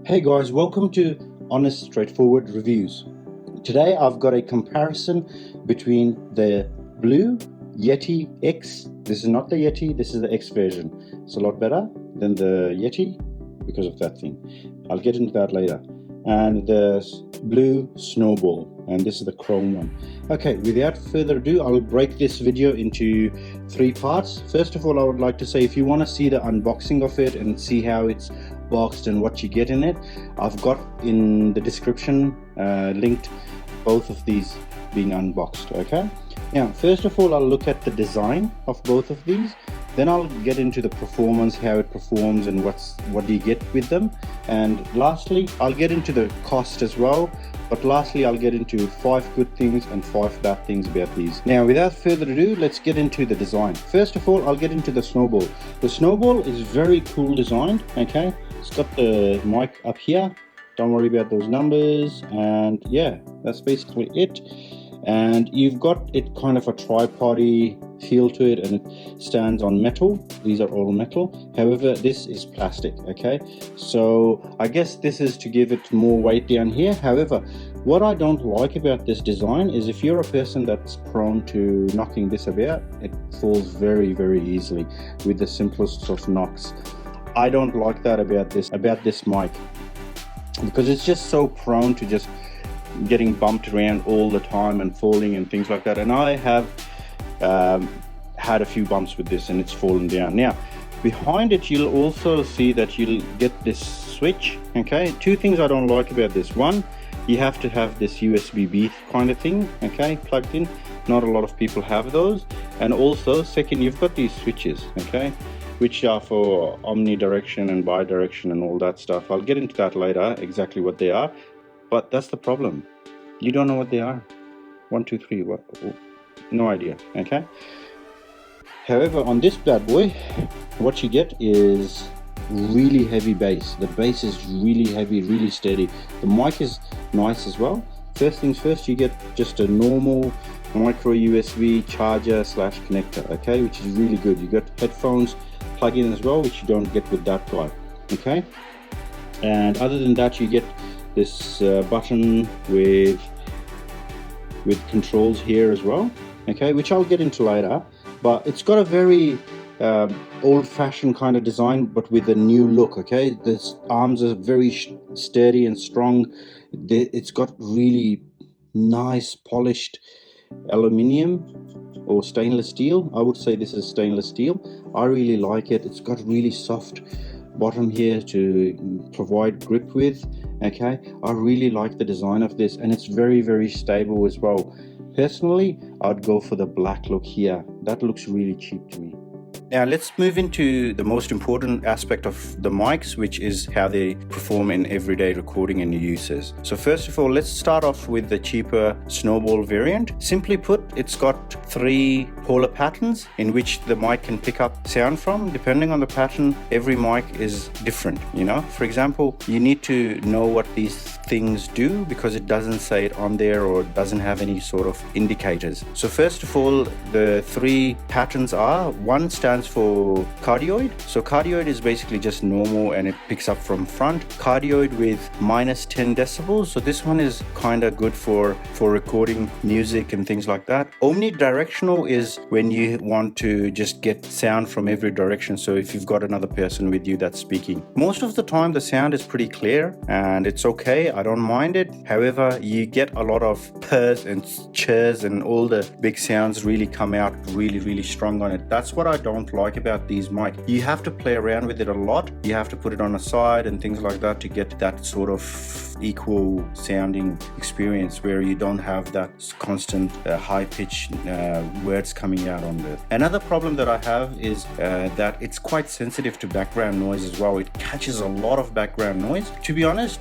Hey guys, welcome to Honest Straightforward Reviews. Today I've got a comparison between the blue Yeti X. This is not the Yeti, this is the X version. It's a lot better than the Yeti because of that thing. I'll get into that later. And the blue Snowball, and this is the chrome one. Okay, without further ado, I'll break this video into 3 parts. First of all, I would like to say if you want to see the unboxing of it and see how it's boxed and what you get in it, I've got in the description linked both of these being unboxed. Okay, now first of all I'll look at the design of both of these, then I'll get into the performance, how it performs and what do you get with them, and lastly I'll get into the cost as well. But lastly, I'll get into 5 good things and 5 bad things about these. Now, without further ado, let's get into the design. First of all, I'll get into the Snowball. The Snowball is very cool designed, okay? It's got the mic up here. Don't worry about those numbers. And yeah, that's basically it. And you've got it kind of a tripod-y feel to it, and it stands on metal. These are all metal, however this is plastic. Okay, so I guess this is to give it more weight down here. However, what I don't like about this design is if you're a person that's prone to knocking this about, it falls very easily with the simplest of knocks. I don't like that about this mic, because it's just so prone to just getting bumped around all the time and falling and things like that. And I have had a few bumps with this and it's fallen down. Now behind it you'll also see that you'll get this switch. Okay, 2 things I don't like about this. One, you have to have this USB-B kind of thing, okay, plugged in. Not a lot of people have those. And also second, you've got these switches, okay, which are for omnidirection and bidirection and all that stuff. I'll get into that later, exactly what they are. But that's the problem. You don't know what they are. 1, 2, 3. What? No idea. Okay. However, on this bad boy, what you get is really heavy bass. The bass is really heavy, really steady. The mic is nice as well. First things first, you get just a normal micro USB charger / connector. Okay, which is really good. You got headphones plug in as well, which you don't get with that guy. Okay. And other than that, you get this button with controls here as well, okay, which I'll get into later. But it's got a very old-fashioned kind of design, but with a new look. Okay, the arms are very sturdy and strong. It's got really nice polished aluminium or stainless steel. I would say this is stainless steel. I really like it. It's got really soft bottom here to provide grip with. Okay, I really like the design of this, and it's very stable as well. Personally, I'd go for the black look here. That looks really cheap to me. Now let's move into the most important aspect of the mics, which is how they perform in everyday recording and uses. So first of all, let's start off with the cheaper Snowball variant. Simply put, it's got 3 polar patterns in which the mic can pick up sound from. Depending on the pattern, every mic is different, you know. For example, you need to know what these things do because it doesn't say it on there or doesn't have any sort of indicators. So first of all, the 3 patterns are: 1 stands for cardioid. So cardioid is basically just normal and it picks up from front. Cardioid with -10 decibels. So this one is kind of good for recording music and things like that. Omnidirectional is when you want to just get sound from every direction. So if you've got another person with you that's speaking, most of the time the sound is pretty clear and it's okay. I don't mind it. However, you get a lot of purrs and churs and all the big sounds really come out really strong on it. That's what I don't like about these mics. You have to play around with it a lot. You have to put it on a side and things like that to get that sort of equal sounding experience where you don't have that constant high-pitched words coming out on it. Another problem that I have is that it's quite sensitive to background noise as well. It catches a lot of background noise. To be honest,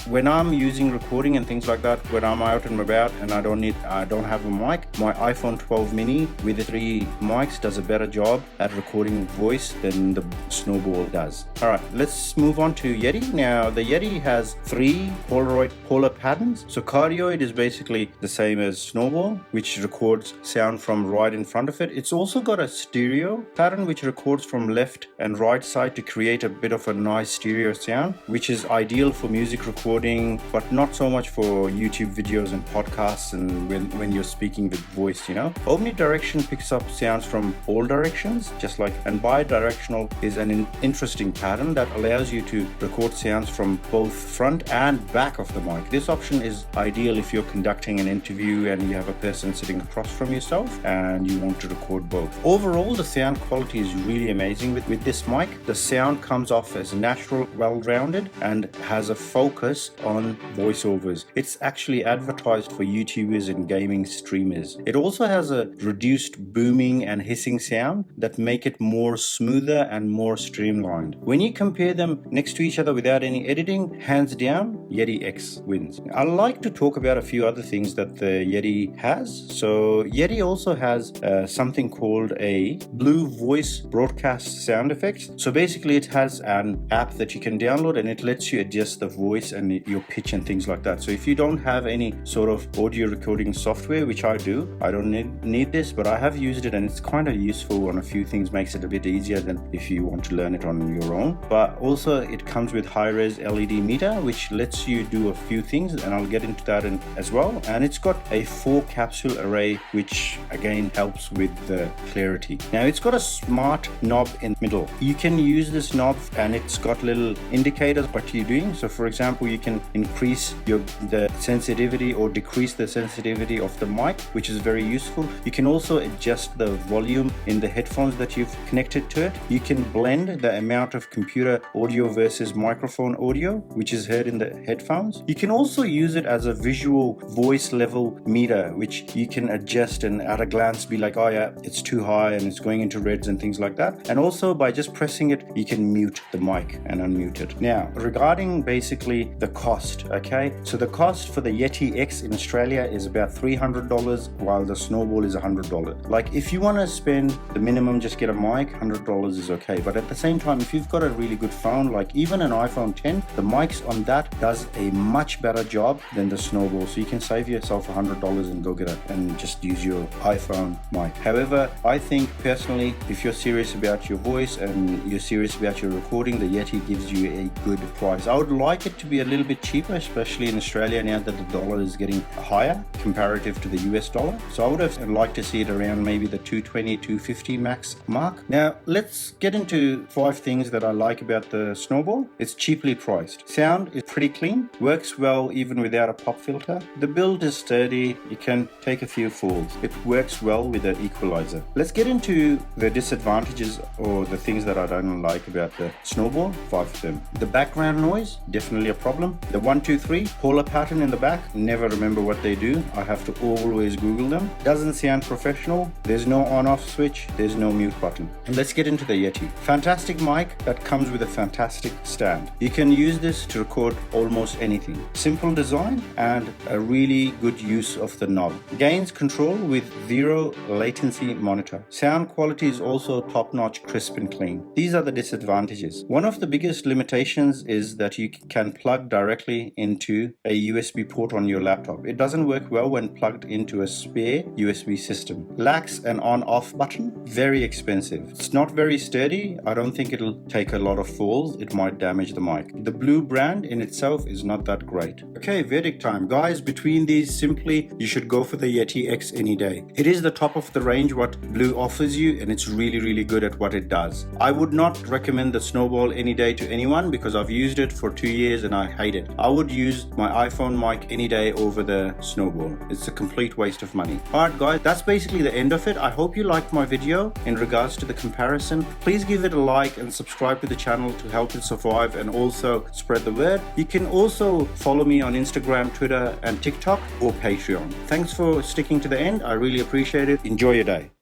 when I'm using recording and things like that, when I'm out and about and I don't have a mic, my iPhone 12 mini with the 3 mics does a better job at recording voice than the Snowball does. Alright, let's move on to Yeti. Now the Yeti has 3 polar patterns. So cardioid is basically the same as Snowball, which records sound from right in front of it. It's also got a stereo pattern which records from left and right side to create a bit of a nice stereo sound, which is ideal for music recording, but not so much for YouTube videos and podcasts and when you're speaking with voice, you know. Omnidirection picks up sounds from all directions, just like, and bidirectional is an interesting pattern that allows you to record sounds from both front and back of the mic. This option is ideal if you're conducting an interview and you have a person sitting across from yourself and you want to record both. Overall, the sound quality is really amazing with this mic. The sound comes off as natural, well-rounded, and has a focus on voiceovers. It's actually advertised for YouTubers and gaming streamers. It also has a reduced booming and hissing sound that make it more smoother and more streamlined. When you compare them next to each other without any editing, hands down, Yeti X wins. I'd like to talk about a few other things that the Yeti has. So Yeti also has something called a Blue voice broadcast sound effects. So basically it has an app that you can download and it lets you adjust the voice and your pitch and things like that. So if you don't have any sort of audio recording software, which I do, I don't need this, but I have used it and it's kind of useful on a few things, makes it a bit easier than if you want to learn it on your own. But also it comes with high-res LED meter, which lets you do a few things, and I'll get into that as well. And it's got a 4 capsule array, which again helps with the clarity. Now it's got a smart knob in the middle. You can use this knob and it's got little indicators what you're doing. So for example, you can increase the sensitivity or decrease the sensitivity of the mic, which is very useful. You can also adjust the volume in the headphones that you've connected to it. You can blend the amount of computer audio versus microphone audio, which is heard in the headphones. You can also use it as a visual voice level meter, which you can adjust and at a glance be like, oh yeah, it's too high and it's going into reds and things like that. And also by just pressing it, you can mute the mic and unmute it. Now, regarding basically the cost, okay? So the cost for the Yeti X in Australia is about $300, while the Snowball is $100. Like if you want to spend the minimum, just get a mic, $100 is okay. But at the same time, if you've got a really good phone, like even an iPhone 10, the mics on that does a much better job than the Snowball. So you can save yourself $100 and go get it and just use your iPhone mic. However, I think personally, if you're serious about your voice and you're serious about your recording, the Yeti gives you a good price. I would like it to be a little bit cheaper, especially in Australia now that the dollar is getting higher comparative to the US dollar. So I would have liked to see it around maybe the 220, 250 max mark. Now let's get into 5 things that I like about the Snowball. It's cheaply priced. Sound is pretty clean, works well even without a pop filter. The build is sturdy, you can take a few falls. It works well with an equalizer. Let's get into the disadvantages or the things that I don't like about the Snowball. 5 of them. The background noise, definitely a problem. The 1, 2, 3 polar pattern in the back, never remember what they do. I have to always Google them. Doesn't sound professional. There's no on-off switch. There's no mute button. And let's get into the Yeti. Fantastic mic that comes with a fantastic stand. You can use this to record almost anything. Simple design and a really good use of the knob. Gains control with 0 latency monitor. Sound quality is also top-notch, crisp and clean. These are the disadvantages. One of the biggest limitations is that you can plug directly into a USB port on your laptop. It doesn't work well when plugged into a spare USB system. Lacks an on-off button. Very expensive. It's not very sturdy. I don't think it'll take a lot of falls. It might damage the mic. The Blue brand in itself is not that great. Okay, verdict time. Guys, between these, simply, you should go for the Yeti X any day. It is the top of the range what Blue offers you, and it's really, really good at what it does. I would not recommend the Snowball any day to anyone because I've used it for 2 years and I hate it. I would use my iPhone mic any day over the Snowball. It's a complete waste of money. Alright guys, that's basically the end of it. I hope you liked my video in regards to the comparison. Please give it a like and subscribe to the channel to help it survive and also spread the word. You can also follow me on Instagram, Twitter and TikTok or Patreon. Thanks for sticking to the end. I really appreciate it. Enjoy your day.